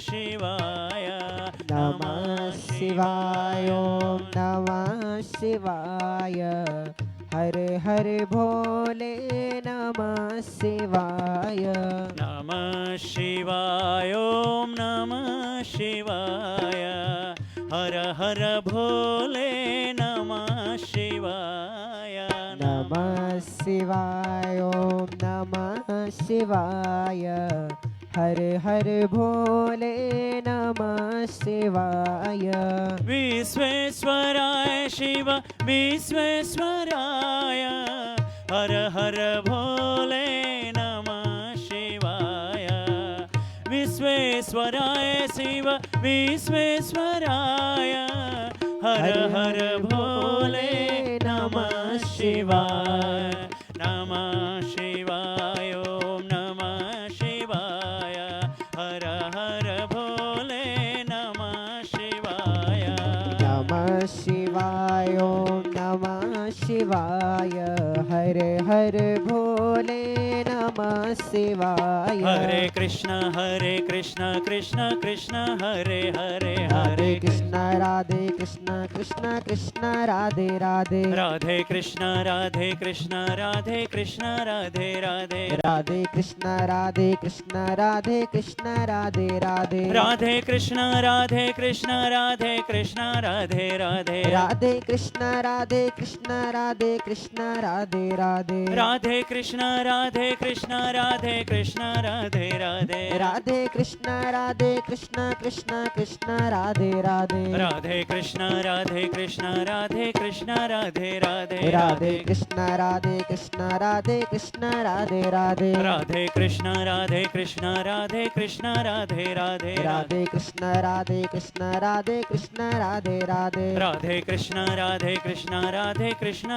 Shivaya. Namah Shivaya. Om Namah Shivaya. Hare Hare Bhole Namah Shivaya. Namah Shivaya. Om Namah Shivaya. Hara Hara Bhole Namah Shivaya. Namah Shivaya. Om Namah Shivaya. Hare Hare Bhole Namah Shivaya. Vishveswaraya Shiva Vishveswaraya. Hara Hara Bhole Namah Shivaya. Vishveswaraya Shiva Vishveswaraya. Hara Hara Bhole Namah Shivaya. Namah Shivaya. Om Namah Shivaya. Hara Hara Bhole Namah Shivaya. Namah Shivaya. Om Namah Shivaya. Hare Hare Bhole Namah Shivaya. Hare Krishna Krishna Krishna Hare Hare. Radhe Krishna Krishna Krishna Radhe Radhe. Radhe Krishna Radhe Krishna Radhe Radhe. Radhe Krishna Krishna Krishna Radhe Radhe. Radhe Krishna Radhe Krishna Radhe Radhe. Radhe Krishna Krishna Radhe Radhe. Radhe Krishna Radhe Krishna Radhe Radhe. Radhe Krishna Krishna Krishna Radhe Radhe. Radhe Krishna Radhe Krishna Radhe Radhe. Radhe Krishna Krishna Radhe Radhe. Radhe Krishna Radhe Krishna Radhe Radhe. Radhe Krishna Krishna Radhe Radhe. Radhe Krishna Radhe Krishna Radhe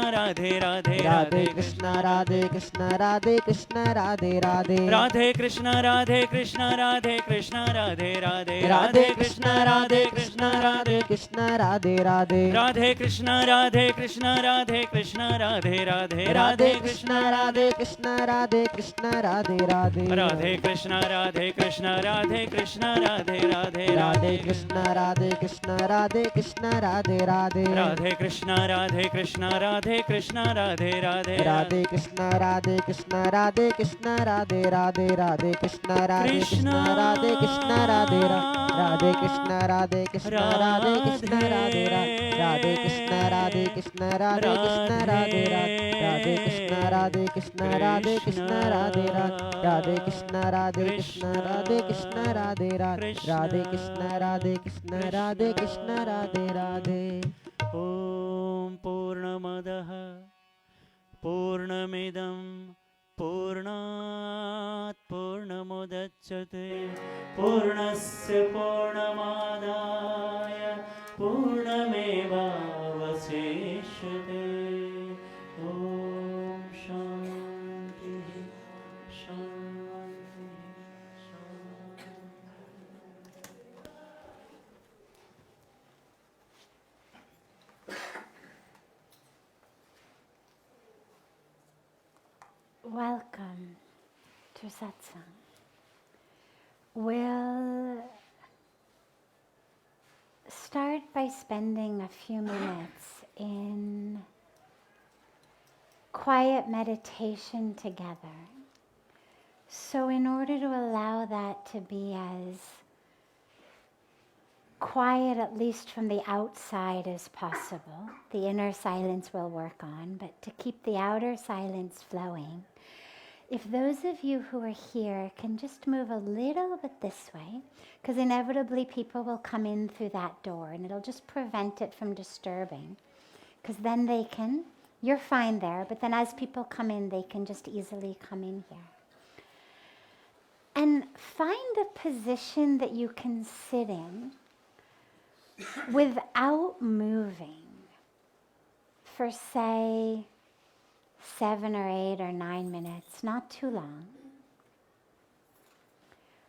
Radhe. Radhe Krishna Krishna Radhe Radhe. Radhe Krishna Radhe Krishna Radhe Radhe. Radhe Krishna Krishna Radhe Radhe. Radhe Krishna Radhe Krishna Radhe Radhe. Radhe Krishna Krishna Radhe Radhe. Radhe Krishna Radhe Krishna Radhe Radhe. Radhe Krishna Krishna Radhe Radhe. Radhe Krishna Radhe Krishna Radhe Radhe. Radhe Krishna Krishna Radhe Radhe. Radhe Krishna Krishna Radhe Radhe Krishna Krishna Radhe Radhe. Radhe Krishna Krishna Radhe Radhe Krishna Krishna Radhe Radhe. Radhe Krishna Krishna Radhe Radhe. Radhe Krishna Krishna Radhe Radhe. Om Purnamadah Purnamidam Purnat Purnamudachyate Purnasya Purnamadaya Purnamevavaseshyate. Om Shanti Shanti Shanti. Welcome to satsang. We'll start by spending a few minutes in quiet meditation together. So in order to allow that to be as quiet, at least from the outside, as possible, the inner silence we'll work on, but to keep the outer silence flowing, if those of you who are here can just move a little bit this way, because inevitably people will come in through that door and it'll just prevent it from disturbing, because then they can, you're fine there, but then as people come in, they can just easily come in here. And find a position that you can sit in without moving for, say, 7 or 8 or 9 minutes, not too long.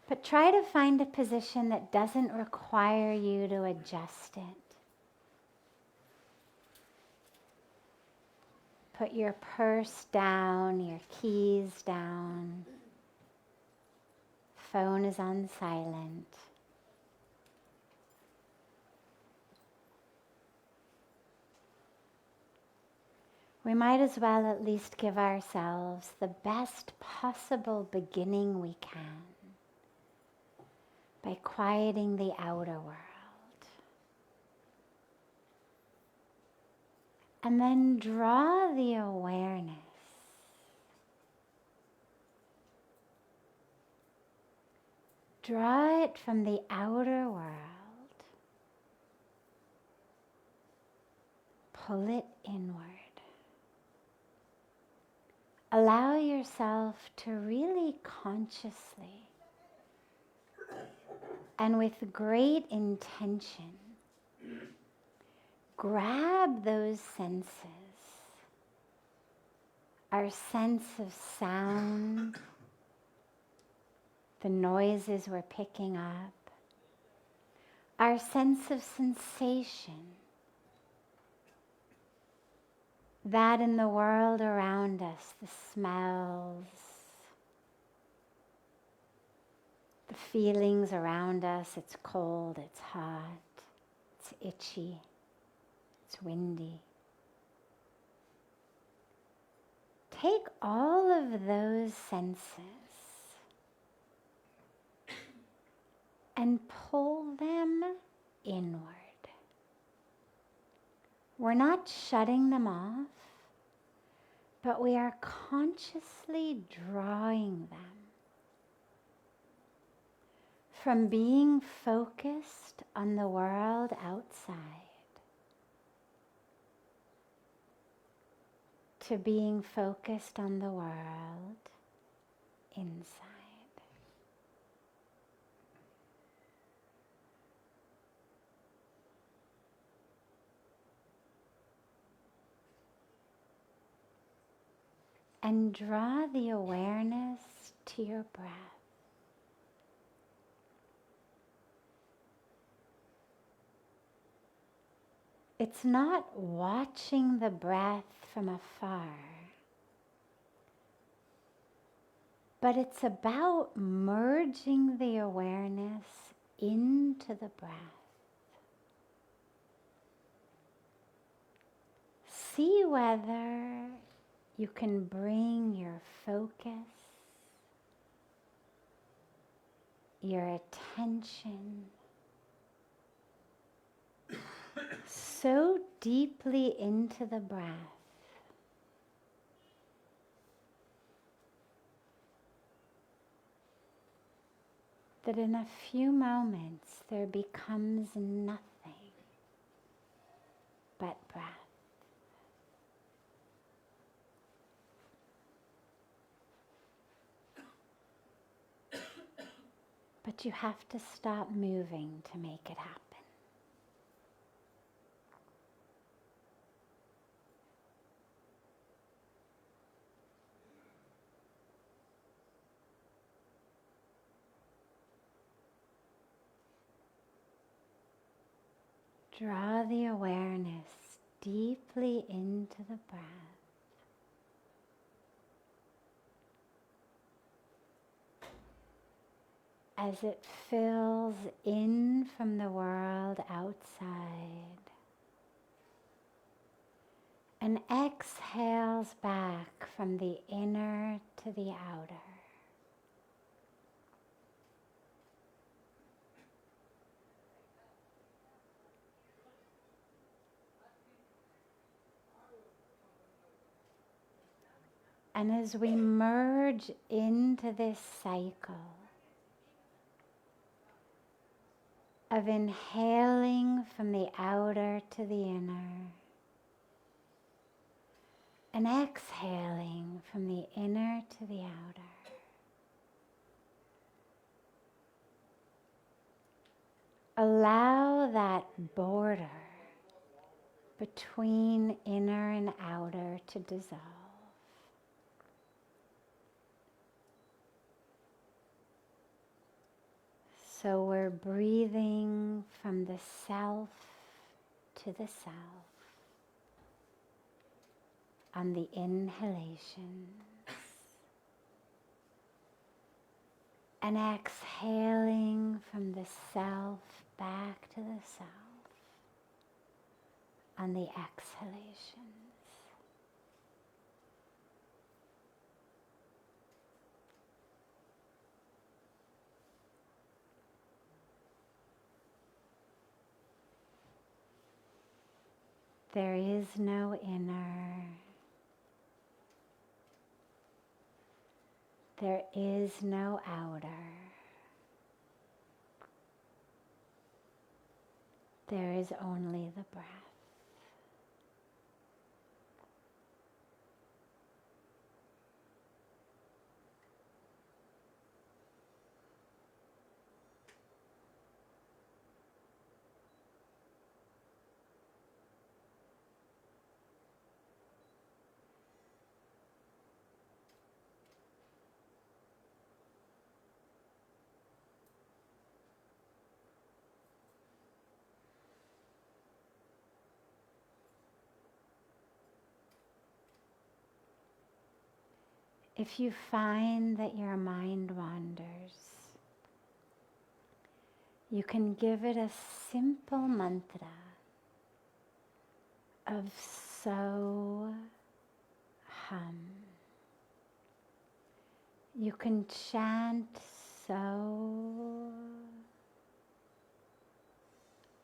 But try to find a position that doesn't require you to adjust it. Put your purse down, your keys down. Phone is on silent. we might as well at least give ourselves the best possible beginning we can by quieting the outer world. And then draw the awareness draw it from the outer world. Pull it inward. Allow yourself to really consciously and with great intention grab those senses, our sense of sound, the noises we're picking up, our sense of sensation, that in the world around us, the smells, the feelings around us, it's cold, it's hot, it's itchy, it's windy. Take all of those senses and pull them inward. We're not shutting them off, but we are consciously drawing them from being focused on the world outside to being focused on the world inside. And draw the awareness to your breath. It's not watching the breath from afar, but it's about merging the awareness into the breath. See whether you can bring your focus, your attention so deeply into the breath that in a few moments there becomes nothing but breath. But you have to stop moving to make it happen. Draw the awareness deeply into the breath. As it fills in from the world outside and exhales back from the inner to the outer. And as we merge into this cycle of inhaling from the outer to the inner and exhaling from the inner to the outer, allow that border between inner and outer to dissolve. So we're breathing from the self to the self on the inhalations and exhaling from the self back to the self on the exhalations. There is no inner. There is no outer. There is only the breath. If you find that your mind wanders, you can give it a simple mantra of so hum. You can chant so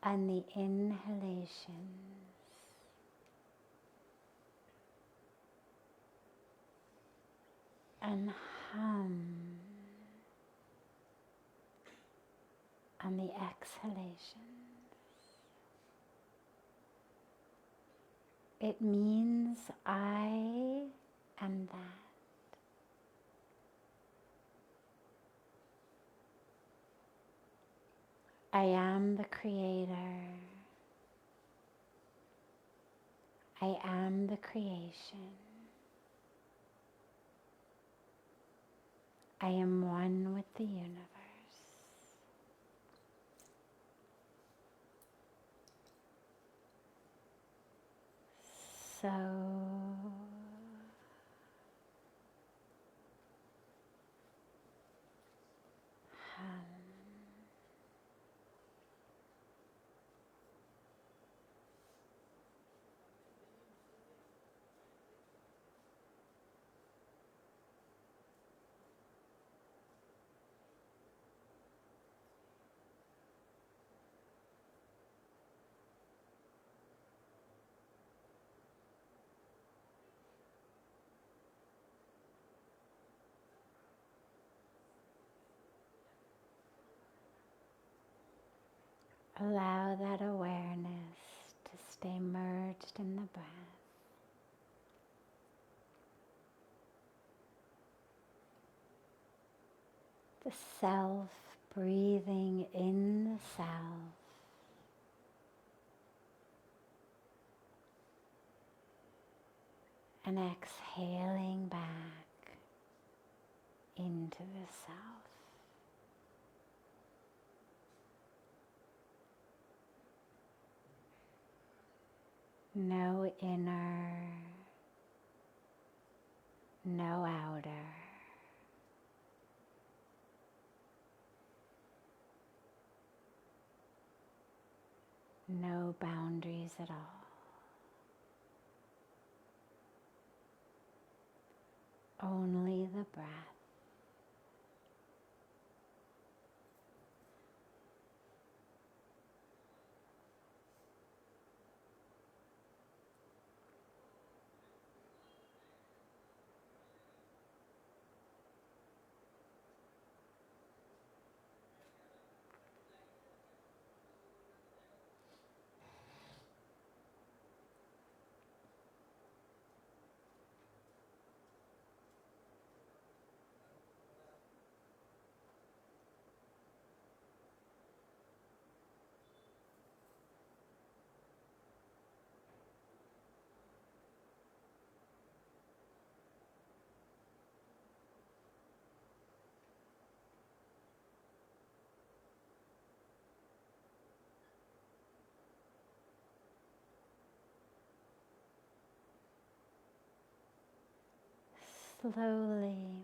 on the inhalations and hum on the exhalations. It means I am that. I am the creator. I am the creation. I am one with the universe. So hum. Allow that awareness to stay merged in the breath. The self breathing in the self. And exhaling back into the self. No inner, no outer. No boundaries at all. Only the breath. Slowly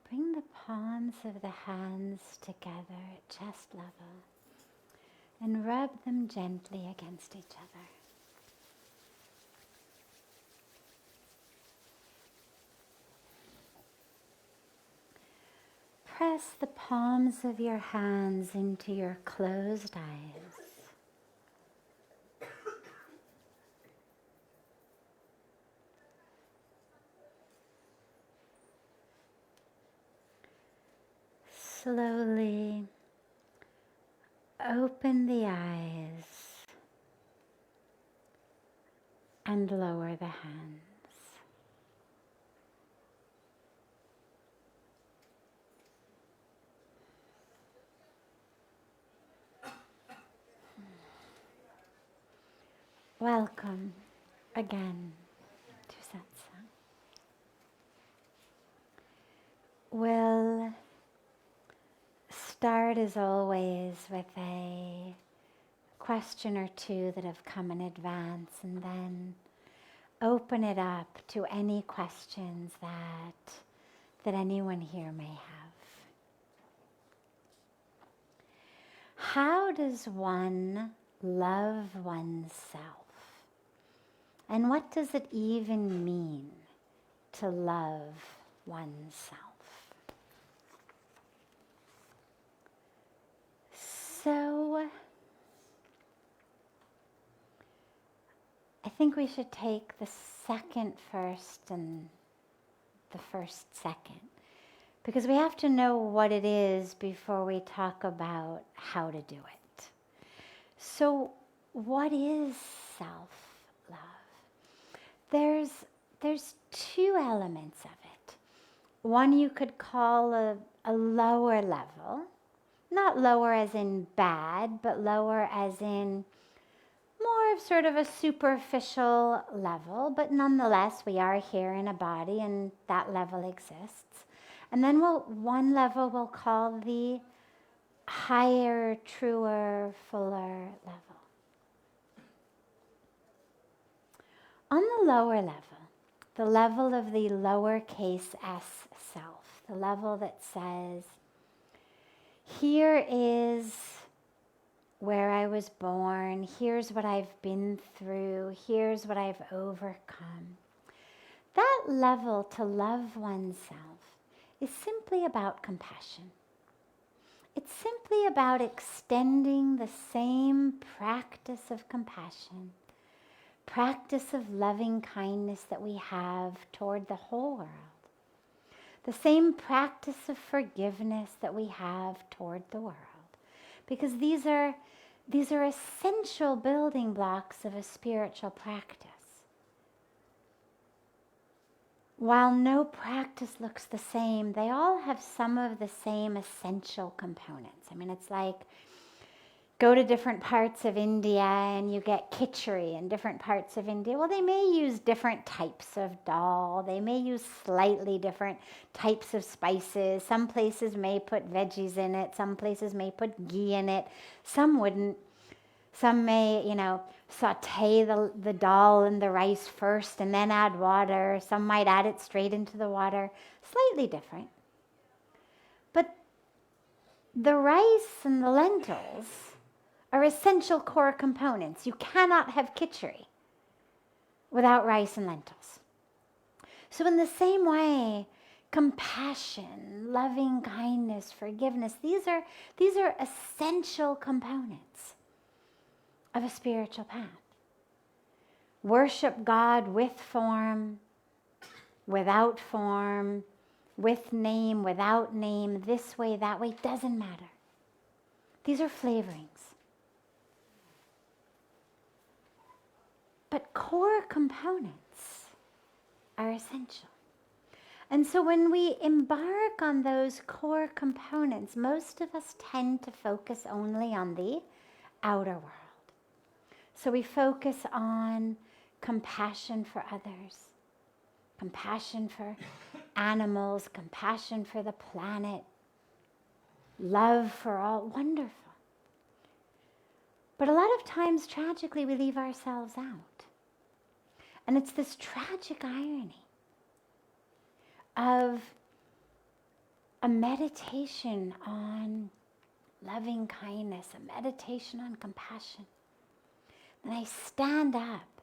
bring the palms of the hands together at chest level and rub them gently against each other. Press the palms of your hands into your closed eyes. Slowly open the eyes and lower the hands. Welcome again to satsang. We'll start as always with a question or two that have come in advance, and then open it up to any questions that anyone here may have. How does one love oneself? And what does it even mean to love oneself? So, I think we should take the second first and the first second, because we have to know what it is before we talk about how to do it. So, what is self-love? There's two elements of it. One you could call a lower level, not lower as in bad, but lower as in more of sort of a superficial level, but nonetheless we are here in a body and that level exists. And then one level we'll call the higher, truer, fuller level. On the lower level, the level of the lowercase s self, the level that says, here is where I was born, here's what I've been through, here's what I've overcome. That level to love oneself is simply about compassion. It's simply about extending the same practice of compassion, practice of loving kindness that we have toward the whole world, the same practice of forgiveness that we have toward the world, because these are essential building blocks of a spiritual practice. While no practice looks the same, they all have some of the same essential components. I mean, it's like go to different parts of India and you get khichdi in different parts of India. Well, they may use different types of dal. They may use slightly different types of spices. Some places may put veggies in it. Some places may put ghee in it. Some wouldn't. Some may, saute the dal and the rice first and then add water. Some might add it straight into the water. Slightly different. But the rice and the lentils are essential core components. You cannot have khichdi without rice and lentils. So in the same way, compassion, loving kindness, forgiveness, these are essential components of a spiritual path. Worship God with form, without form, with name, without name, this way, that way, doesn't matter. These are flavorings. But core components are essential. And so when we embark on those core components, most of us tend to focus only on the outer world. So we focus on compassion for others, compassion for animals, compassion for the planet, love for all, wonderful. But a lot of times, tragically, we leave ourselves out. And it's this tragic irony of a meditation on loving kindness, a meditation on compassion. And I stand up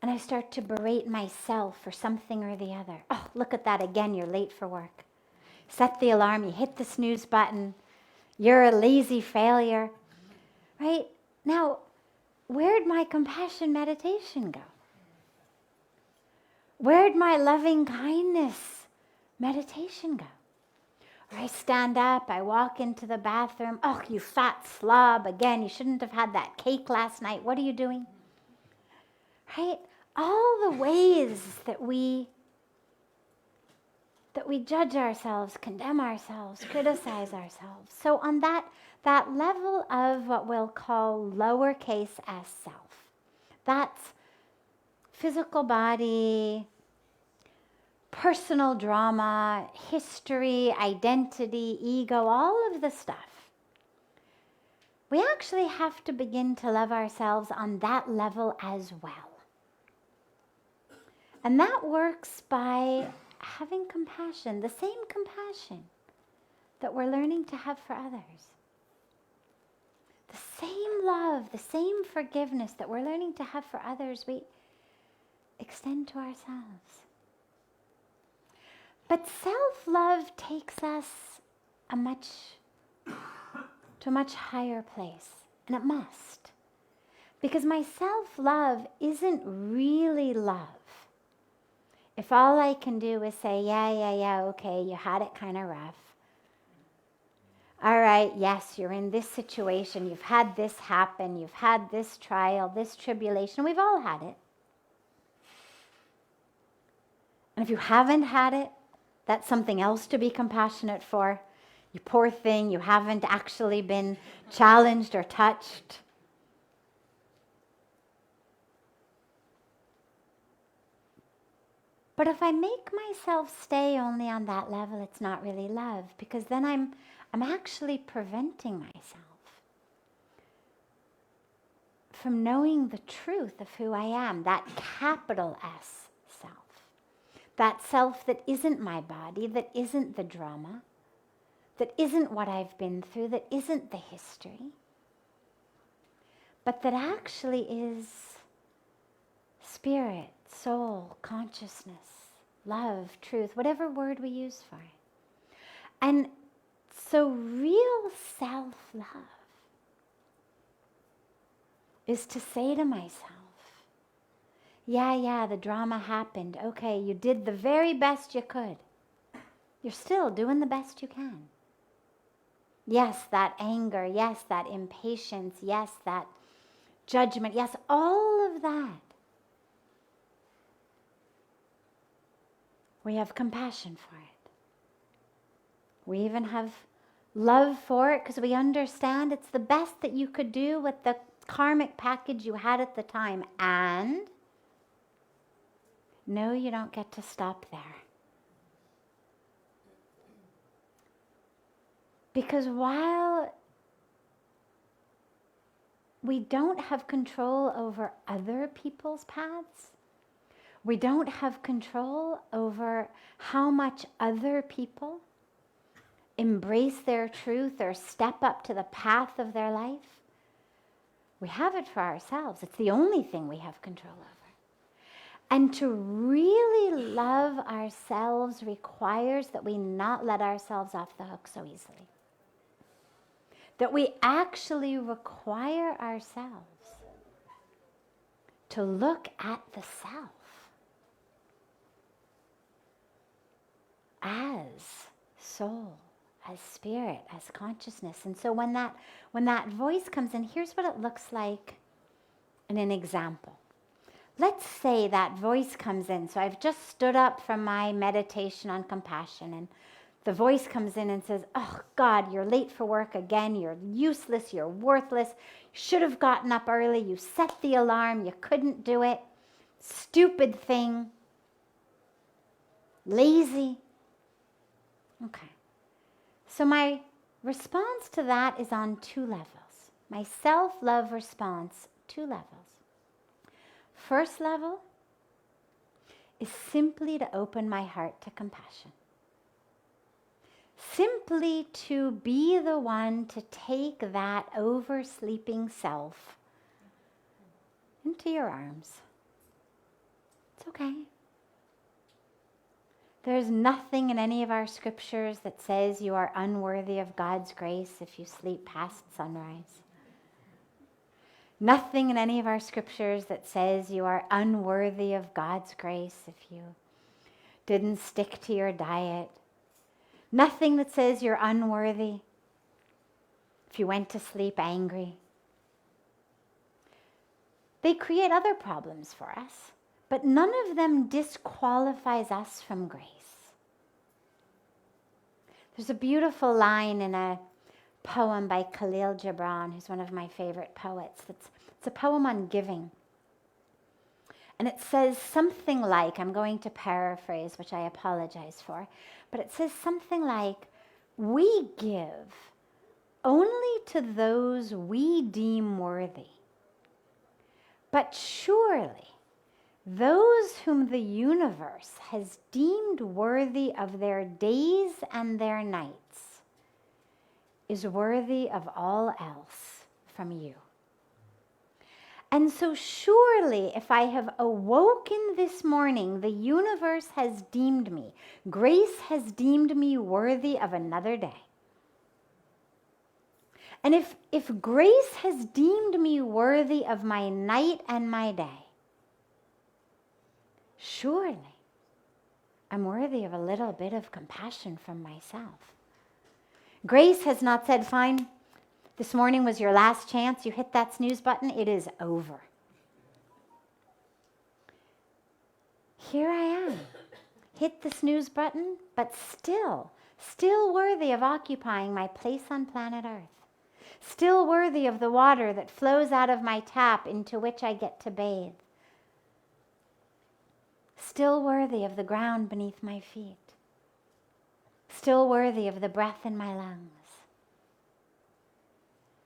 and I start to berate myself for something or the other. Oh, look at that again, you're late for work. Set the alarm, you hit the snooze button. You're a lazy failure, right? Now, where'd my compassion meditation go? Where'd my loving kindness meditation go? Or I stand up, I walk into the bathroom. Oh, you fat slob. Again, you shouldn't have had that cake last night. What are you doing? Right? All the ways that we judge ourselves, condemn ourselves, criticize ourselves. So on that level of what we'll call lowercase s self, that's physical body, personal drama, history, identity, ego, all of the stuff. We actually have to begin to love ourselves on that level as well. And that works by having compassion, the same compassion that we're learning to have for others. The same love, the same forgiveness that we're learning to have for others, we extend to ourselves. But self-love takes us to a much higher place, and it must. Because my self-love isn't really love. If all I can do is say, yeah, okay, you had it kind of rough. All right, yes, you're in this situation, you've had this happen, you've had this trial, this tribulation, we've all had it. And if you haven't had it, that's something else to be compassionate for. You poor thing, you haven't actually been challenged or touched. But if I make myself stay only on that level, it's not really love, because then I'm actually preventing myself from knowing the truth of who I am, that capital S self. That self that isn't my body, that isn't the drama, that isn't what I've been through, that isn't the history, but that actually is spirit, soul, consciousness, love, truth, whatever word we use for it. And so real self-love is to say to myself, yeah, the drama happened. Okay, you did the very best you could. You're still doing the best you can. Yes, that anger. Yes, that impatience. Yes, that judgment. Yes, all of that. We have compassion for it. We even have love for it because we understand it's the best that you could do with the karmic package you had at the time. And no, you don't get to stop there. Because while we don't have control over other people's paths, we don't have control over how much other people embrace their truth or step up to the path of their life. We have it for ourselves. It's the only thing we have control over. And to really love ourselves requires that we not let ourselves off the hook so easily. That we actually require ourselves to look at the self as soul, as spirit, as consciousness. And so when that voice comes in, here's what it looks like in an example. Let's say that voice comes in. So I've just stood up from my meditation on compassion, and the voice comes in and says, oh God, you're late for work again. You're useless. You're worthless. You should have gotten up early. You set the alarm. You couldn't do it. Stupid thing. Lazy. Okay. So my response to that is on two levels. My self-love response, two levels. First level is simply to open my heart to compassion. Simply to be the one to take that oversleeping self into your arms. It's okay. There's nothing in any of our scriptures that says you are unworthy of God's grace if you sleep past sunrise. Nothing in any of our scriptures that says you are unworthy of God's grace if you didn't stick to your diet. Nothing that says you're unworthy if you went to sleep angry. They create other problems for us, but none of them disqualifies us from grace. There's a beautiful line in a poem by Khalil Gibran, who's one of my favorite poets. It's a poem on giving. And it says something like, I'm going to paraphrase, which I apologize for, but it says something like, we give only to those we deem worthy. But surely those whom the universe has deemed worthy of their days and their nights is worthy of all else from you. And so surely if I have awoken this morning, the universe has deemed me, grace has deemed me worthy of another day. And if grace has deemed me worthy of my night and my day, surely I'm worthy of a little bit of compassion from myself. Grace has not said, fine, this morning was your last chance, you hit that snooze button, it is over. Here I am, hit the snooze button, but still worthy of occupying my place on planet Earth. Still worthy of the water that flows out of my tap into which I get to bathe. Still worthy of the ground beneath my feet. Still worthy of the breath in my lungs.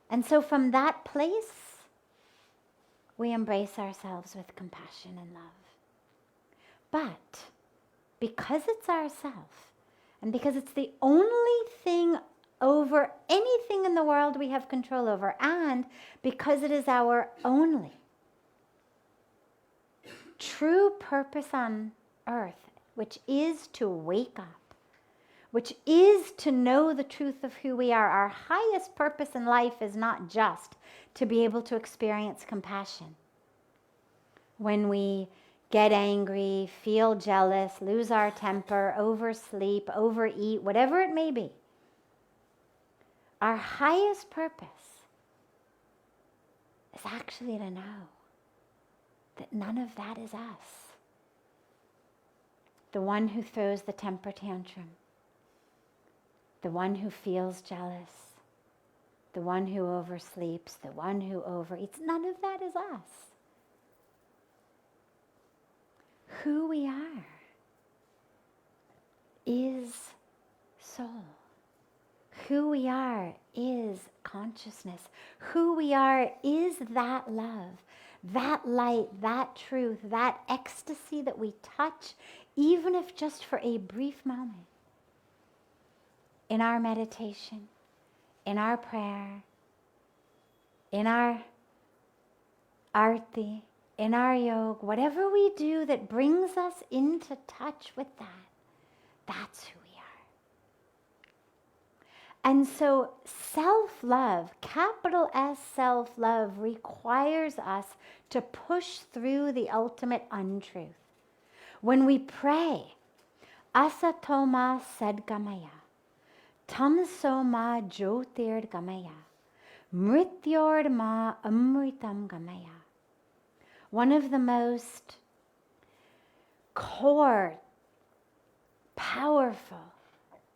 And so from that place, we embrace ourselves with compassion and love. But because it's ourself, and because it's the only thing over anything in the world we have control over, and because it is our only true purpose on earth, which is to wake up, which is to know the truth of who we are. Our highest purpose in life is not just to be able to experience compassion. When we get angry, feel jealous, lose our temper, oversleep, overeat, whatever it may be, our highest purpose is actually to know that none of that is us. The one who throws the temper tantrum, the one who feels jealous, the one who oversleeps, the one who overeats, none of that is us. Who we are is soul. Who we are is consciousness. Who we are is that love, that light, that truth, that ecstasy that we touch, even if just for a brief moment. In our meditation, in our prayer, in our arti, in our yoga, whatever we do that brings us into touch with that, that's who we are. And so self-love, capital S self-love, requires us to push through the ultimate untruth. When we pray, asatoma sadgamaya, tamsoma jyotirgamaya, mrityorma amritam gamaya. One of the most core, powerful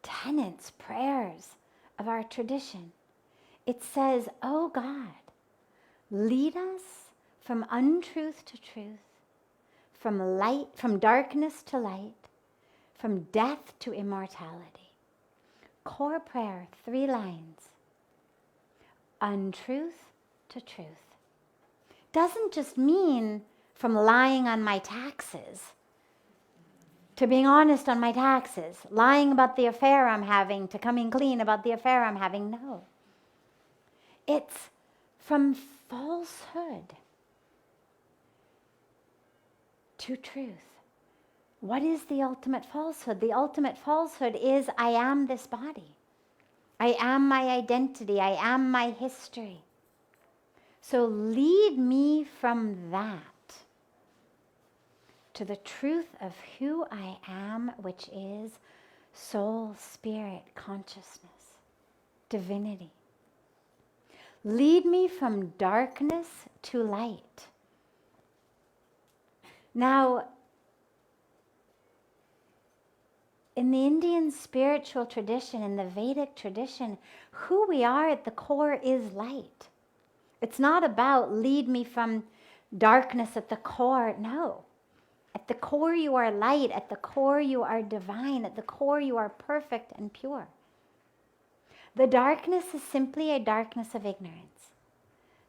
tenets, prayers of our tradition. It says, oh God, lead us from untruth to truth, from darkness to light, from death to immortality. Core prayer, 3 lines. Untruth to truth. Doesn't just mean from lying on my taxes to being honest on my taxes, lying about the affair I'm having to coming clean about the affair I'm having. No. It's from falsehood to truth. What is the ultimate falsehood? The ultimate falsehood is I am this body. I am my identity. I am my history. So lead me from that to the truth of who I am, which is soul, spirit, consciousness, divinity. Lead me from darkness to light. Now, in the Indian spiritual tradition, in the Vedic tradition, who we are at the core is light. It's not about lead me from darkness at the core. No. At the core you are light. At the core you are divine. At the core you are perfect and pure. The darkness is simply a darkness of ignorance.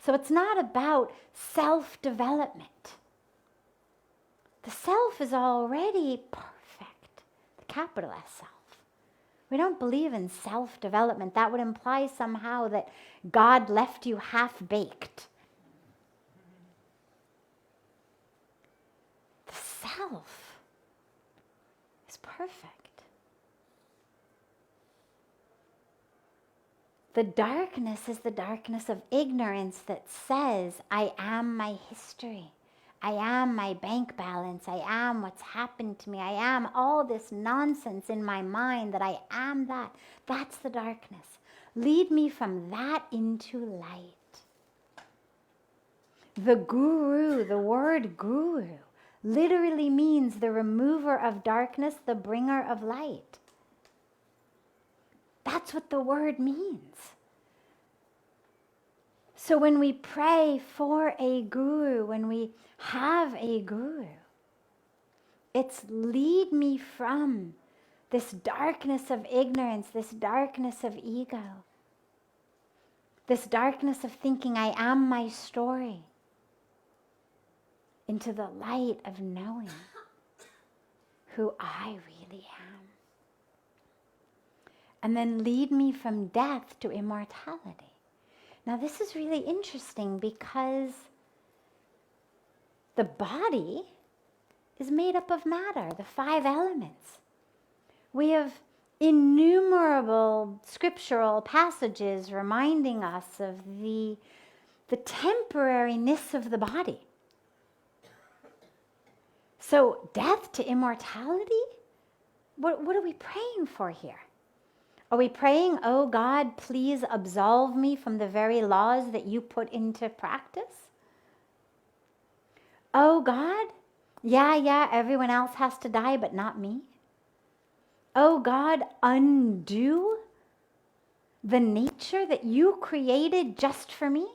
So it's not about self-development. The self is already perfect, the capital S self. We don't believe in self-development. That would imply somehow that God left you half-baked. The self is perfect. The darkness is the darkness of ignorance that says, I am my history. I am my bank balance. I am what's happened to me. I am all this nonsense in my mind that I am that. That's the darkness. Lead me from that into light. The guru, the word guru, literally means the remover of darkness, the bringer of light. That's what the word means. So when we pray for a guru, when we have a guru, it's lead me from this darkness of ignorance, this darkness of ego, this darkness of thinking I am my story, into the light of knowing who I really am. And then lead me from death to immortality. Now this is really interesting because the body is made up of matter, the 5 elements. We have innumerable scriptural passages reminding us of the temporariness of the body. So death to immortality? What are we praying for here? Are we praying, oh God, please absolve me from the very laws that you put into practice? Oh God, yeah, everyone else has to die, but not me. Oh God, undo the nature that you created just for me?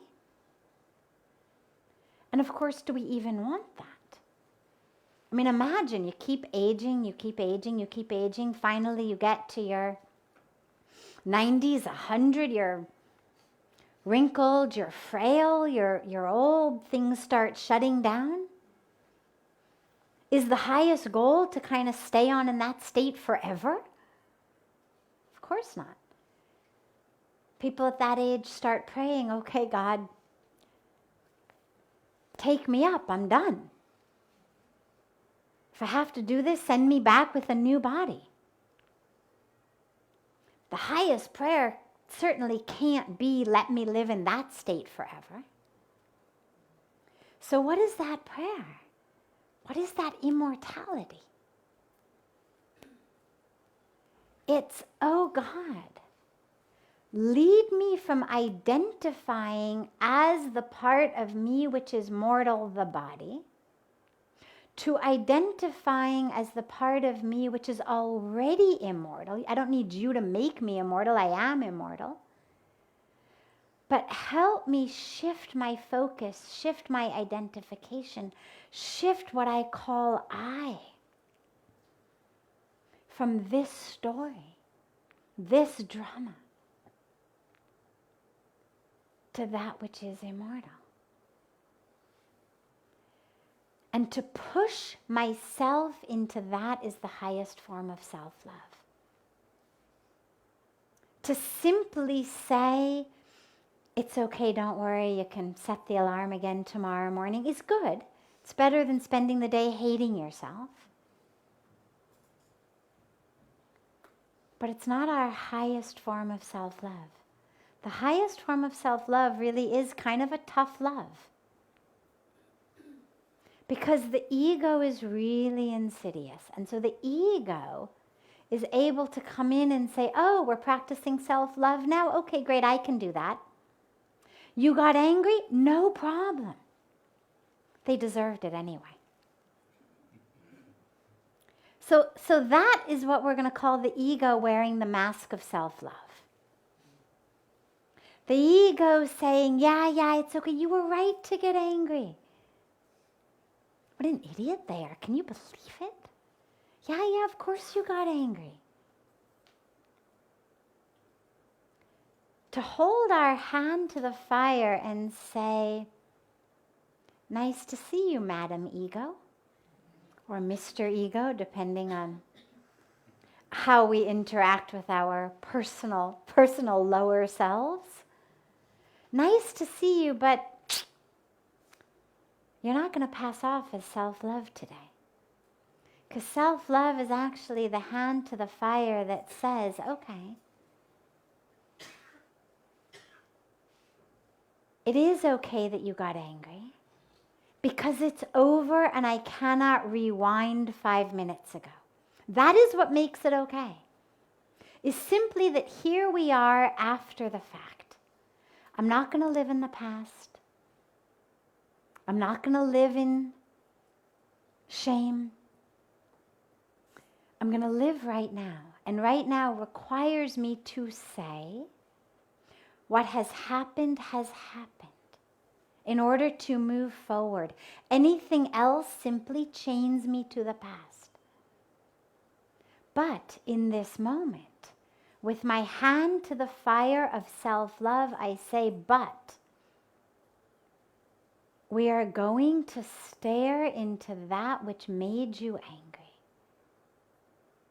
And of course, do we even want that? I mean, imagine you keep aging, finally you get to your 90s, 100, you're wrinkled, you're frail, you're old, things start shutting down. Is the highest goal to kind of stay on in that state forever? Of course not. People at that age start praying, okay, God, take me up, I'm done. If I have to do this, send me back with a new body. The highest prayer certainly can't be, let me live in that state forever. So what is that prayer? What is that immortality? It's, oh God, lead me from identifying as the part of me which is mortal, the body, to identifying as the part of me which is already immortal. I don't need you to make me immortal. I am immortal. But help me shift my focus, shift my identification, shift what I call I from this story, this drama, to that which is immortal. And to push myself into that is the highest form of self-love. To simply say, it's okay, don't worry, you can set the alarm again tomorrow morning, is good. It's better than spending the day hating yourself. But it's not our highest form of self-love. The highest form of self-love really is kind of a tough love. Because the ego is really insidious. And so the ego is able to come in and say, oh, we're practicing self-love now? Okay, great, I can do that. You got angry? No problem. They deserved it anyway. So that is what we're going to call the ego wearing the mask of self-love. The ego saying, yeah, it's okay. You were right to get angry. What an idiot they are. Can you believe it? Yeah, of course you got angry. To hold our hand to the fire and say, nice to see you, Madam Ego, or Mr. Ego, depending on how we interact with our personal lower selves. Nice to see you, but you're not going to pass off as self-love today. Because self-love is actually the hand to the fire that says, okay, it is okay that you got angry because it's over and I cannot rewind 5 minutes ago. That is what makes it okay. Is simply that here we are after the fact. I'm not going to live in the past. I'm not going to live in shame. I'm going to live right now. And right now requires me to say, what has happened in order to move forward. Anything else simply chains me to the past. But in this moment, with my hand to the fire of self-love, I say, but we are going to stare into that which made you angry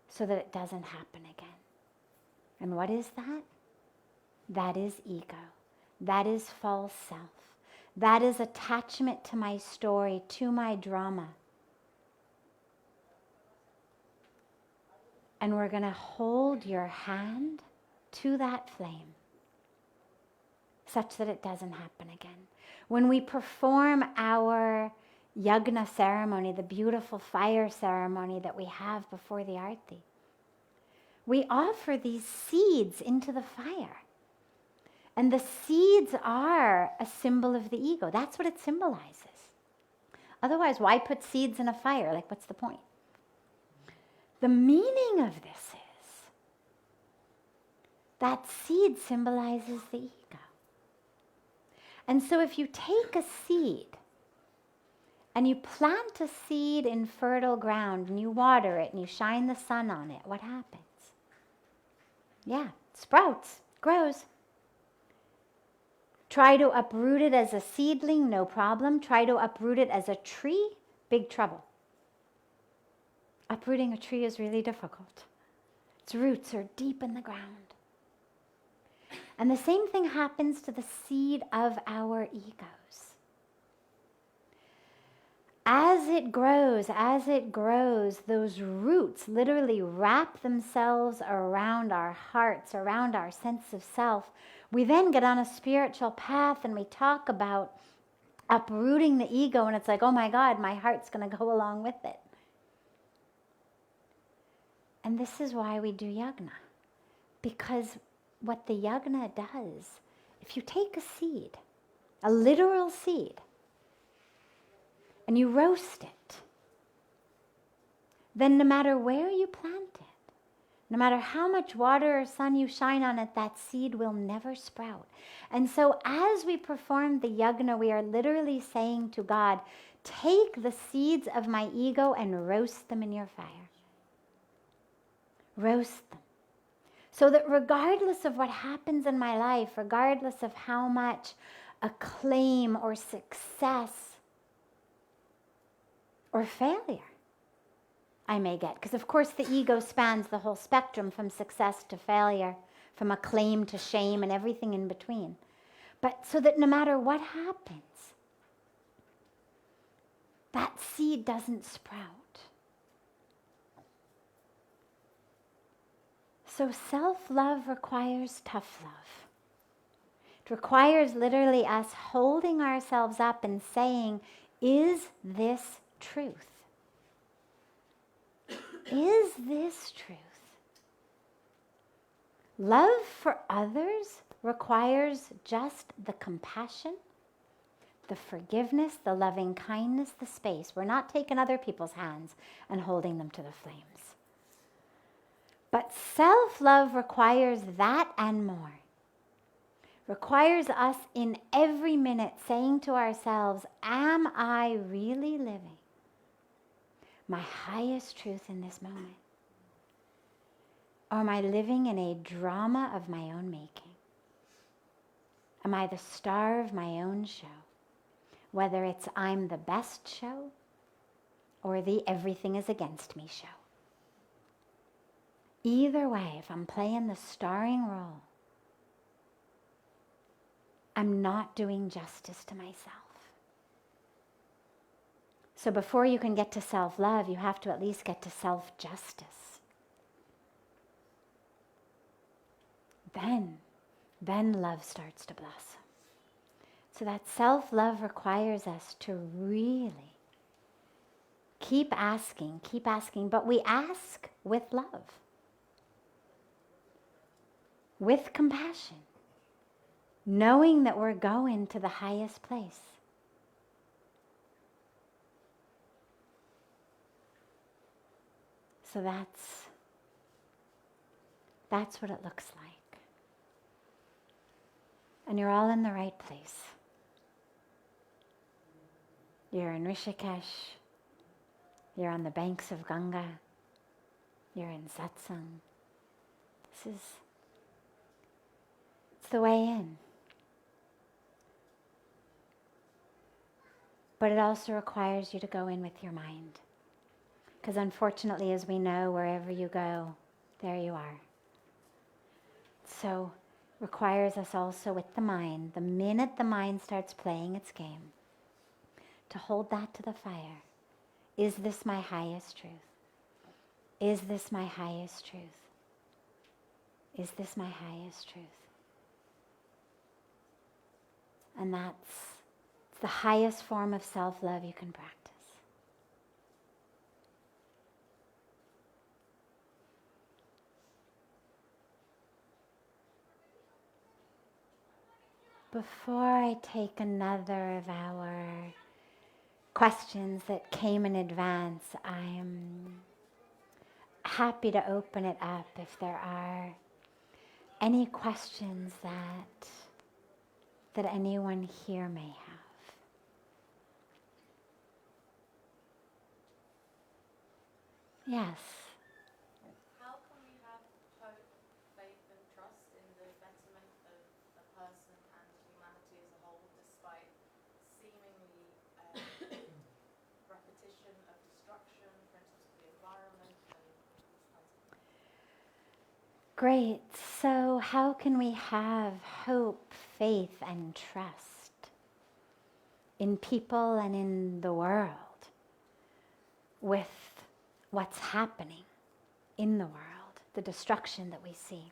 so that it doesn't happen again. And what is that? That is ego. That is false self. That is attachment to my story, to my drama. And we're going to hold your hand to that flame such that it doesn't happen again. When we perform our yagna ceremony, the beautiful fire ceremony that we have before the arti, we offer these seeds into the fire. And the seeds are a symbol of the ego. That's what it symbolizes. Otherwise, why put seeds in a fire? Like, what's the point? The meaning of this is that seed symbolizes the ego. And so if you take a seed and you plant a seed in fertile ground and you water it and you shine the sun on it, what happens? Yeah, it sprouts, grows. Try to uproot it as a seedling, no problem. Try to uproot it as a tree, big trouble. Uprooting a tree is really difficult. Its roots are deep in the ground. And the same thing happens to the seed of our egos. As it grows, those roots literally wrap themselves around our hearts, around our sense of self. We then get on a spiritual path and we talk about uprooting the ego, and it's like, oh my God, my heart's going to go along with it. And this is why we do yagna. Because what the yagna does, if you take a seed, a literal seed, and you roast it, then no matter where you plant it, no matter how much water or sun you shine on it, that seed will never sprout. And so as we perform the yagna, we are literally saying to God, take the seeds of my ego and roast them in your fire. Roast them. So that regardless of what happens in my life, regardless of how much acclaim or success or failure I may get, because of course the ego spans the whole spectrum from success to failure, from acclaim to shame and everything in between. But so that no matter what happens, that seed doesn't sprout. So self-love requires tough love. It requires literally us holding ourselves up and saying, is this truth? Is this truth? Love for others requires just the compassion, the forgiveness, the loving kindness, the space. We're not taking other people's hands and holding them to the flames. But self-love requires that and more. Requires us in every minute saying to ourselves, am I really living my highest truth in this moment? Or am I living in a drama of my own making? Am I the star of my own show? Whether it's I'm the best show or the everything is against me show. Either way, if I'm playing the starring role, I'm not doing justice to myself. So before you can get to self-love, you have to at least get to self-justice. Then love starts to blossom. So that self-love requires us to really keep asking, but we ask with love, with compassion, knowing that we're going to the highest place. So that's what it looks like. And you're all in the right place. You're in Rishikesh. You're on the banks of Ganga. You're in satsang. It's the way in. But it also requires you to go in with your mind. Because unfortunately, as we know, wherever you go, there you are. So requires us also with the mind, the minute the mind starts playing its game, to hold that to the fire. Is this my highest truth? Is this my highest truth? Is this my highest truth? And that's the highest form of self-love you can practice. Before I take another of our questions that came in advance, I'm happy to open it up if there are any questions that anyone here may have. Yes. How can we have hope, faith and trust in the betterment of a person and humanity as a whole, despite seemingly repetition of destruction, for instance, of the environment and these kinds of things? Great. So how can we have hope, faith, and trust in people and in the world with what's happening in the world, the destruction that we see?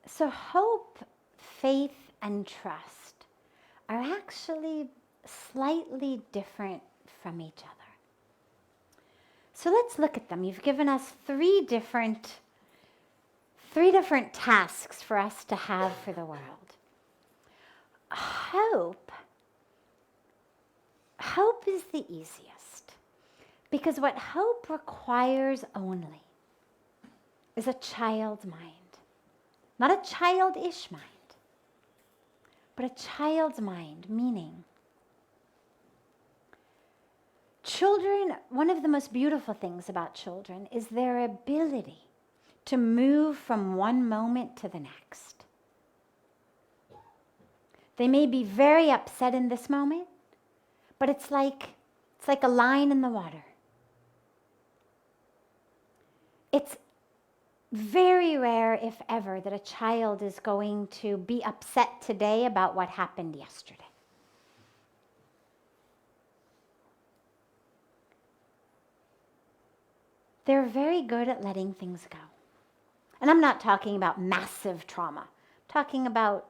So hope, faith, and trust are actually slightly different from each other. So let's look at them. You've given us three different tasks for us to have for the world. Hope is the easiest, because what hope requires only is a child's mind. Not a childish mind, but a child's mind, meaning children, one of the most beautiful things about children is their ability to move from one moment to the next. They may be very upset in this moment, but it's like a line in the water. It's very rare, if ever, that a child is going to be upset today about what happened yesterday. They're very good at letting things go. And I'm not talking about massive trauma. I'm talking about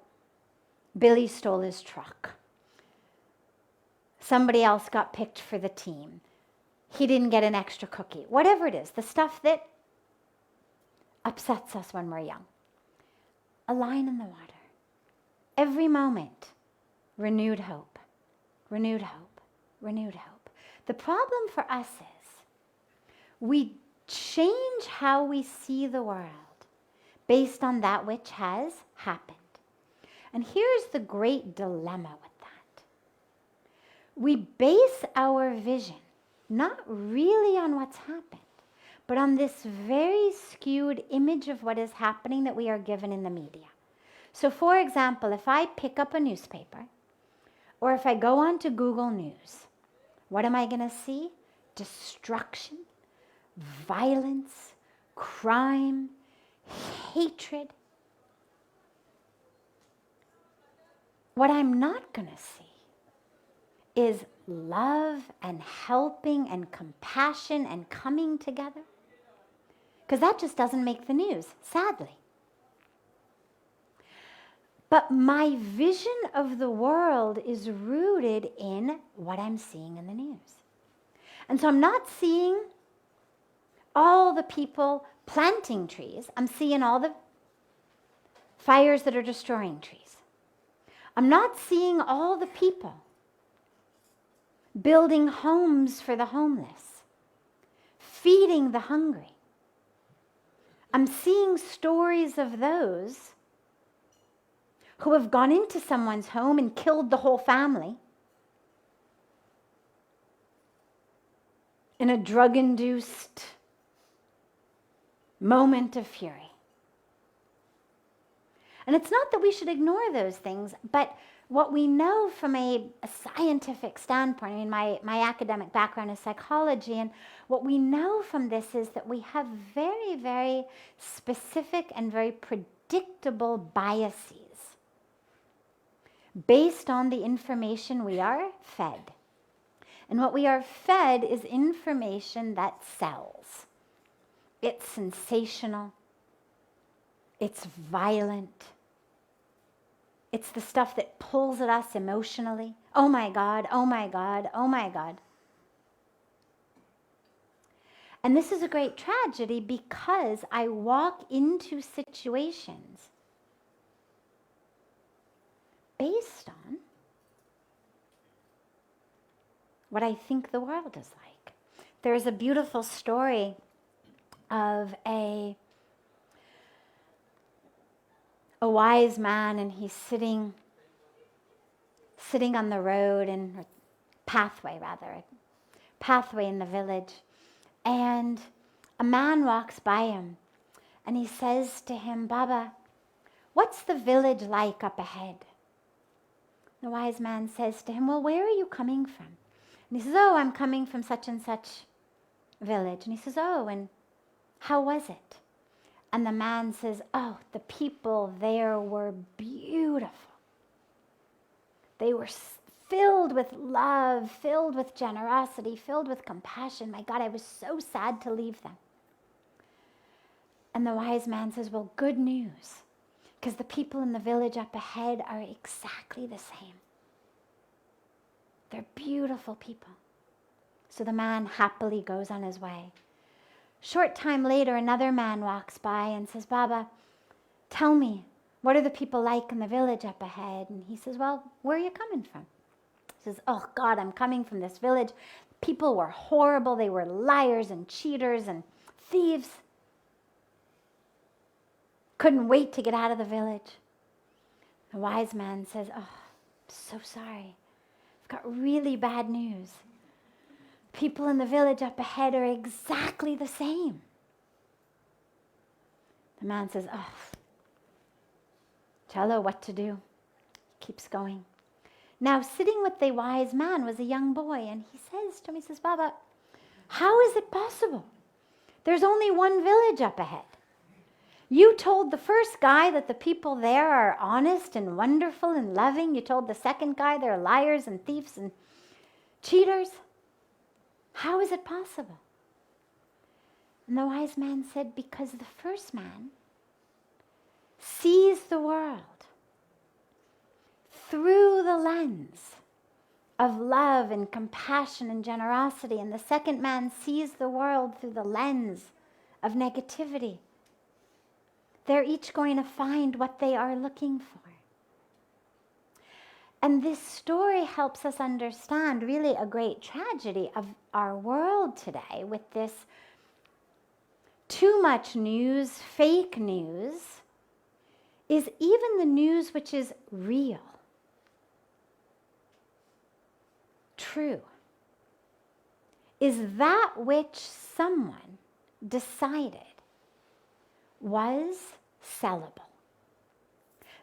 Billy stole his truck. somebody else got picked for the team. He didn't get an extra cookie. Whatever it is, the stuff that upsets us when we're young. A line in the water. Every moment, renewed hope, renewed hope, renewed hope. The problem for us is we change how we see the world based on that which has happened. And here's the great dilemma with that. We base our vision not really on what's happened, but on this very skewed image of what is happening that we are given in the media. So for example, if I pick up a newspaper, or if I go on to Google News, what am I going to see? Destruction, violence, crime, hatred. What I'm not going to see is love and helping and compassion and coming together. Because that just doesn't make the news, sadly. But my vision of the world is rooted in what I'm seeing in the news. And so I'm not seeing all the people planting trees. I'm seeing all the fires that are destroying trees. I'm not seeing all the people building homes for the homeless, feeding the hungry. I'm seeing stories of those who have gone into someone's home and killed the whole family in a drug-induced moment of fury. And it's not that we should ignore those things, but what we know from a scientific standpoint, I mean, my academic background is psychology, and what we know from this is that we have very, very specific and very predictable biases based on the information we are fed. And what we are fed is information that sells. It's sensational. It's violent. It's the stuff that pulls at us emotionally. Oh my God, oh my God, oh my God. And this is a great tragedy because I walk into situations based on what I think the world is like. There's a beautiful story of a wise man, and he's sitting on the road, and a pathway in the village, and a man walks by him, and he says to him, "Baba, what's the village like up ahead?" The wise man says to him, "Well, where are you coming from?" And he says, "Oh, I'm coming from such and such village." And he says, "Oh, and how was it?" And the man says, "Oh, the people there were beautiful. They were filled with love, filled with generosity, filled with compassion. My God, I was so sad to leave them." And the wise man says, "Well, good news, because the people in the village up ahead are exactly the same. They're beautiful people." So the man happily goes on his way. Short time later, another man walks by and says, "Baba, tell me, what are the people like in the village up ahead?" And he says, "Well, where are you coming from?" He says, "Oh God, I'm coming from this village. People were horrible. They were liars and cheaters and thieves. Couldn't wait to get out of the village." The wise man says, "Oh, I'm so sorry. I've got really bad news. People in the village up ahead are exactly the same." The man says, "Oh, Cello, what to do?" He keeps going. Now, sitting with the wise man was a young boy, and he says to him, he says, "Baba, how is it possible? There's only one village up ahead. You told the first guy that the people there are honest and wonderful and loving. You told the second guy they're liars and thieves and cheaters. How is it possible?" And the wise man said, "Because the first man sees the world through the lens of love and compassion and generosity, and the second man sees the world through the lens of negativity, they're each going to find what they are looking for. And this story helps us understand really a great tragedy of our world today with this too much news, fake news, is even the news which is real, true, is that which someone decided was sellable.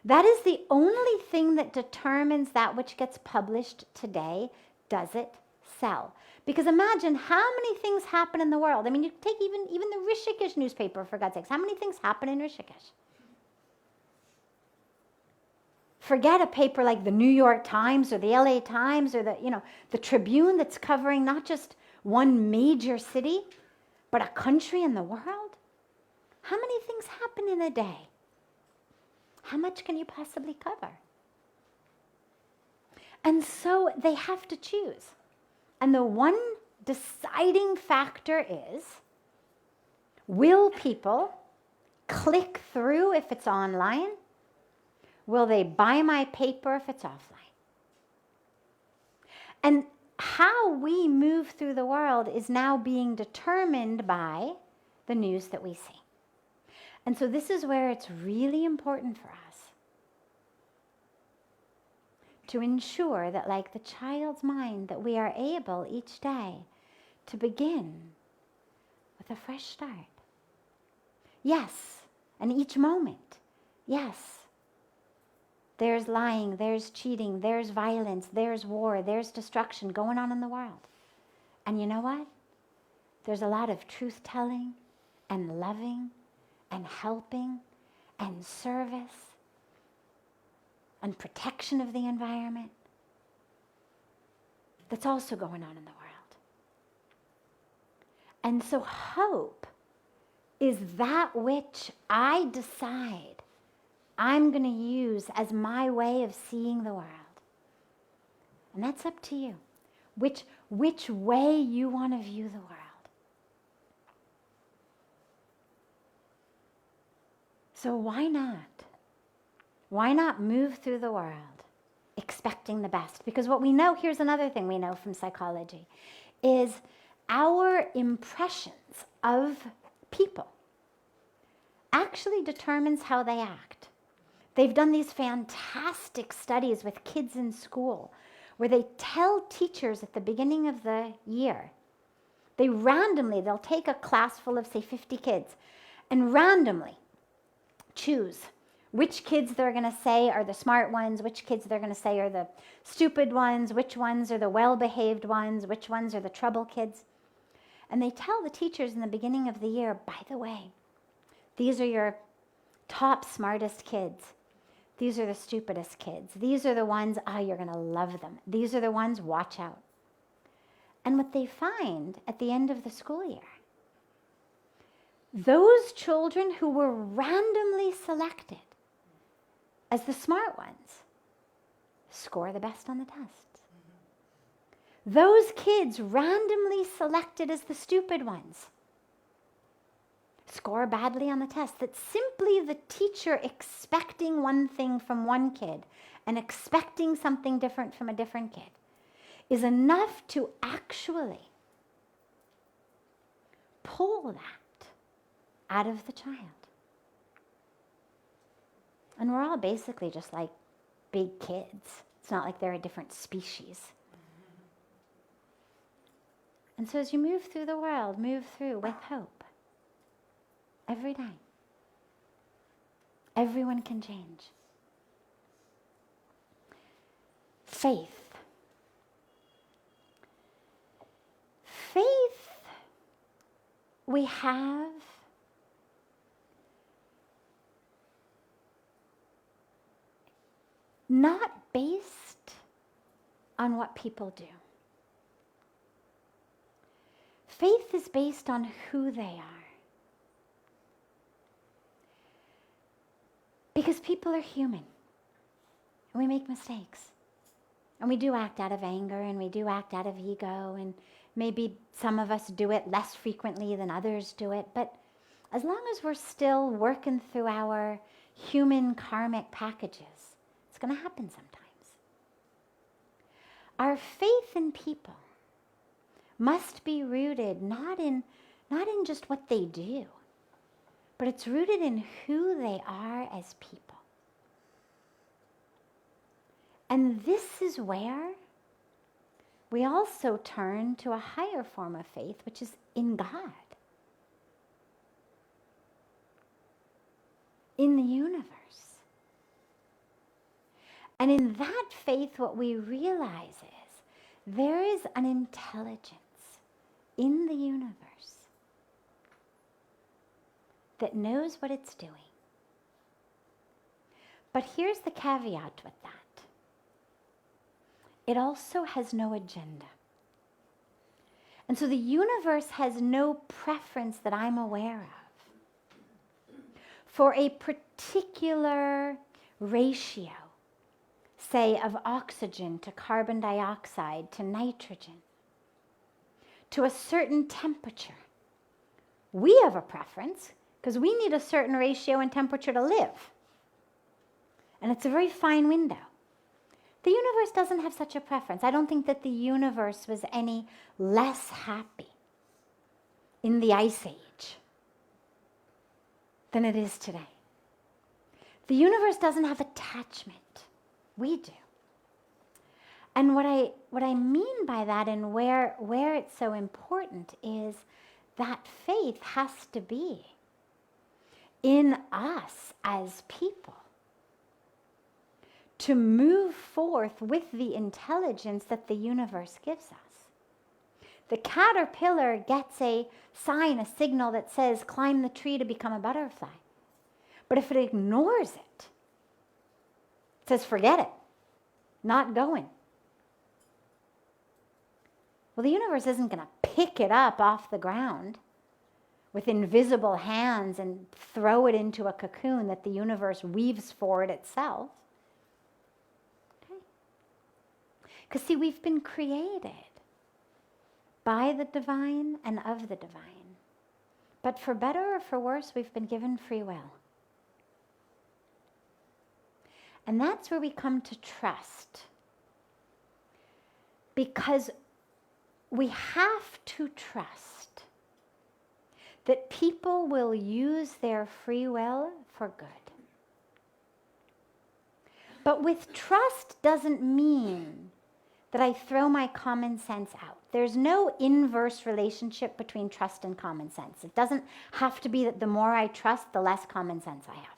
That is the only thing that determines that which gets published today. Does it sell? Because imagine how many things happen in the world. I mean, you take even the Rishikesh newspaper, for God's sakes. How many things happen in Rishikesh? Forget a paper like the New York Times or the LA Times or the Tribune that's covering not just one major city, but a country in the world. How many things happen in a day? How much can you possibly cover? And so they have to choose. And the one deciding factor is, will people click through if it's online? Will they buy my paper if it's offline? And how we move through the world is now being determined by the news that we see. And so this is where it's really important for us to ensure that, like the child's mind, that we are able each day to begin with a fresh start. Yes, and each moment, yes, there's lying, there's cheating, there's violence, there's war, there's destruction going on in the world. And you know what? There's a lot of truth-telling and loving and helping and service and protection of the environment that's also going on in the world. And so hope is that which I decide I'm going to use as my way of seeing the world. And that's up to you. Which way you want to view the world. So why not? Why not move through the world expecting the best? Because what we know, here's another thing we know from psychology, is our impressions of people actually determines how they act. They've done these fantastic studies with kids in school where they tell teachers at the beginning of the year, they'll take a class full of, say, 50 kids, and randomly choose which kids they're going to say are the smart ones, which kids they're going to say are the stupid ones, which ones are the well-behaved ones, which ones are the trouble kids. And they tell the teachers in the beginning of the year, by the way, these are your top smartest kids. These are the stupidest kids. These are the ones, you're going to love them. These are the ones, watch out. And what they find at the end of the school year, those children who were randomly selected as the smart ones score the best on the tests. Those kids randomly selected as the stupid ones score badly on the test. That's simply the teacher expecting one thing from one kid and expecting something different from a different kid is enough to actually pull that out of the child. And we're all basically just like big kids. It's not like they're a different species. And so as you move through the world, move through with hope. Every day. Everyone can change. Faith. Faith we have not based on what people do. Faith is based on who they are. Because people are human. And we make mistakes. And we do act out of anger, and we do act out of ego, and maybe some of us do it less frequently than others do it, but as long as we're still working through our human karmic packages, it's going to happen sometimes. Our faith in people must be rooted not in just what they do, but it's rooted in who they are as people. And this is where we also turn to a higher form of faith, which is in God, in the universe. And in that faith, what we realize is there is an intelligence in the universe that knows what it's doing. But here's the caveat with that. It also has no agenda. And so the universe has no preference that I'm aware of for a particular ratio, say, of oxygen to carbon dioxide to nitrogen, to a certain temperature. We have a preference because we need a certain ratio and temperature to live. And it's a very fine window. The universe doesn't have such a preference. I don't think that the universe was any less happy in the Ice Age than it is today. The universe doesn't have attachment. We do. And what I mean by that, and where it's so important, is that faith has to be in us as people to move forth with the intelligence that the universe gives us. The caterpillar gets a sign, a signal that says, climb the tree to become a butterfly. But if it ignores it, it says, forget it, not going. Well, the universe isn't going to pick it up off the ground with invisible hands and throw it into a cocoon that the universe weaves for it itself. Because see, we've been created by the divine and of the divine. But for better or for worse, we've been given free will. And that's where we come to trust. Because we have to trust that people will use their free will for good. But with trust doesn't mean that I throw my common sense out. There's no inverse relationship between trust and common sense. It doesn't have to be that the more I trust, the less common sense I have.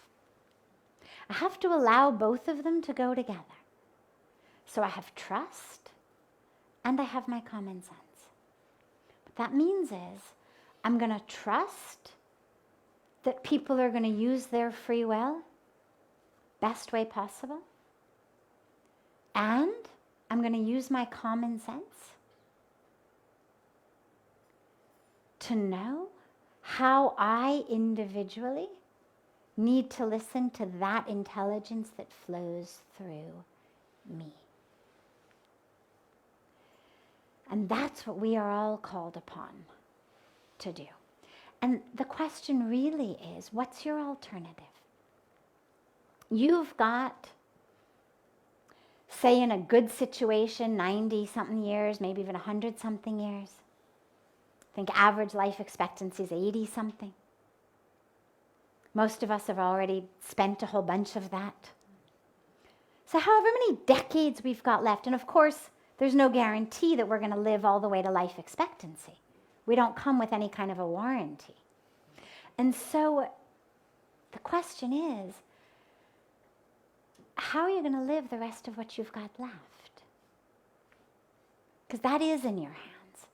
I have to allow both of them to go together. So I have trust and I have my common sense. What that means is I'm going to trust that people are going to use their free will best way possible. And I'm going to use my common sense to know how I individually need to listen to that intelligence that flows through me. And that's what we are all called upon to do. And the question really is, what's your alternative? You've got, say, in a good situation, 90-something years, maybe even 100-something years. I think average life expectancy is 80-something. Most of us have already spent a whole bunch of that. So however many decades we've got left, and of course, there's no guarantee that we're going to live all the way to life expectancy. We don't come with any kind of a warranty. And so the question is, how are you going to live the rest of what you've got left? Because that is in your hands.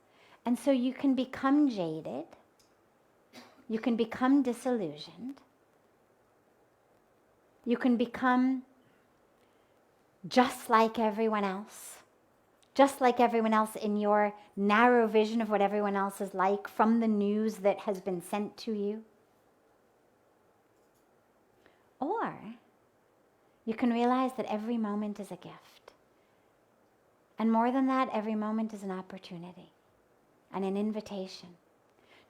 And so you can become jaded. You can become disillusioned. You can become just like everyone else. Just like everyone else in your narrow vision of what everyone else is like from the news that has been sent to you. Or you can realize that every moment is a gift. And more than that, every moment is an opportunity and an invitation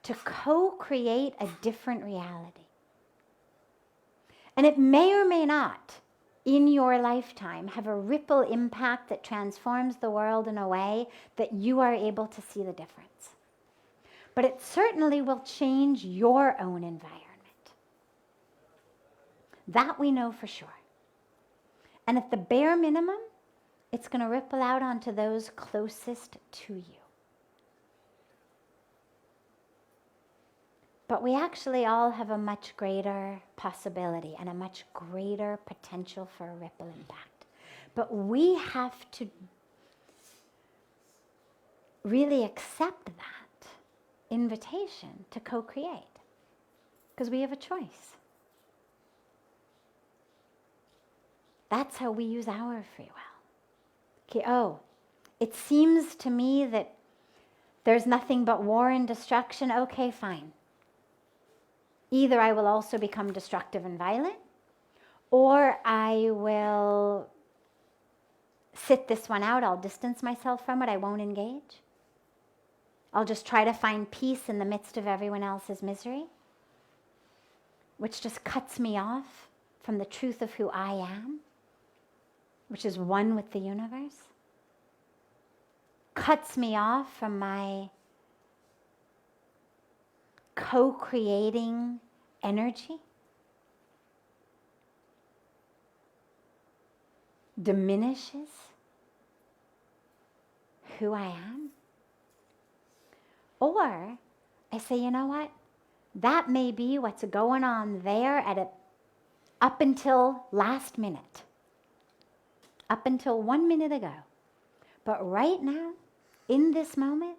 to co-create a different reality. And it may or may not, in your lifetime, have a ripple impact that transforms the world in a way that you are able to see the difference. But it certainly will change your own environment. That we know for sure. And at the bare minimum, it's going to ripple out onto those closest to you. But we actually all have a much greater possibility and a much greater potential for a ripple impact. But we have to really accept that invitation to co-create, because we have a choice. That's how we use our free will. Okay, oh, it seems to me that there's nothing but war and destruction. Okay, fine. Either I will also become destructive and violent, or I will sit this one out. I'll distance myself from it. I won't engage. I'll just try to find peace in the midst of everyone else's misery, which just cuts me off from the truth of who I am, which is one with the universe. Cuts me off from my co-creating energy. Diminishes who I am. Or I say, you know what? That may be what's going on there up until last minute. Up until 1 minute ago. But right now, in this moment,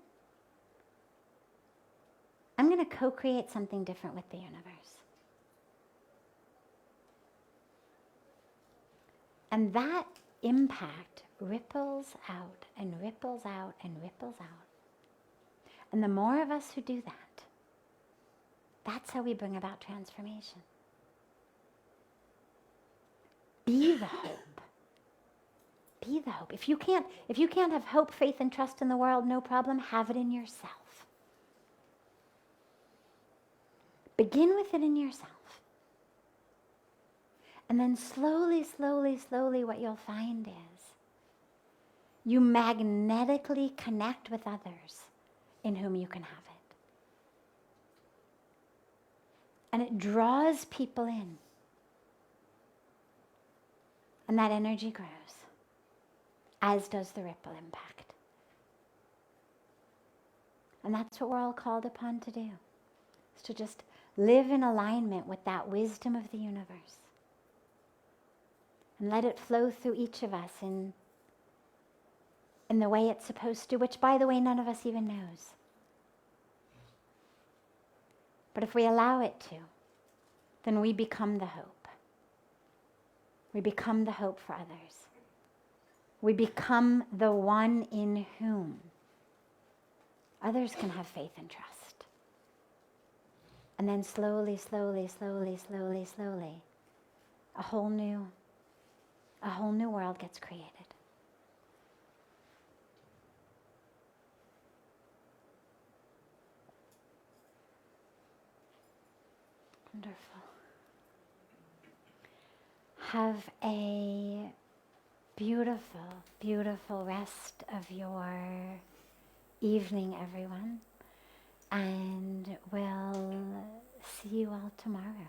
I'm going to co-create something different with the universe. And that impact ripples out and ripples out and ripples out. And the more of us who do that, that's how we bring about transformation. Be the hope. Be the hope. If you can't have hope, faith, and trust in the world, no problem. Have it in yourself. Begin with it in yourself. And then slowly, slowly, slowly, what you'll find is you magnetically connect with others in whom you can have it. And it draws people in. And that energy grows, as does the ripple impact. And that's what we're all called upon to do, is to just live in alignment with that wisdom of the universe. And let it flow through each of us in the way it's supposed to, which, by the way, none of us even knows. But if we allow it to, then we become the hope. We become the hope for others. We become the one in whom others can have faith and trust. And then slowly, slowly, slowly, slowly, slowly, a whole new world gets created. Wonderful. Have a beautiful, beautiful rest of your evening, everyone. And we'll see you all tomorrow.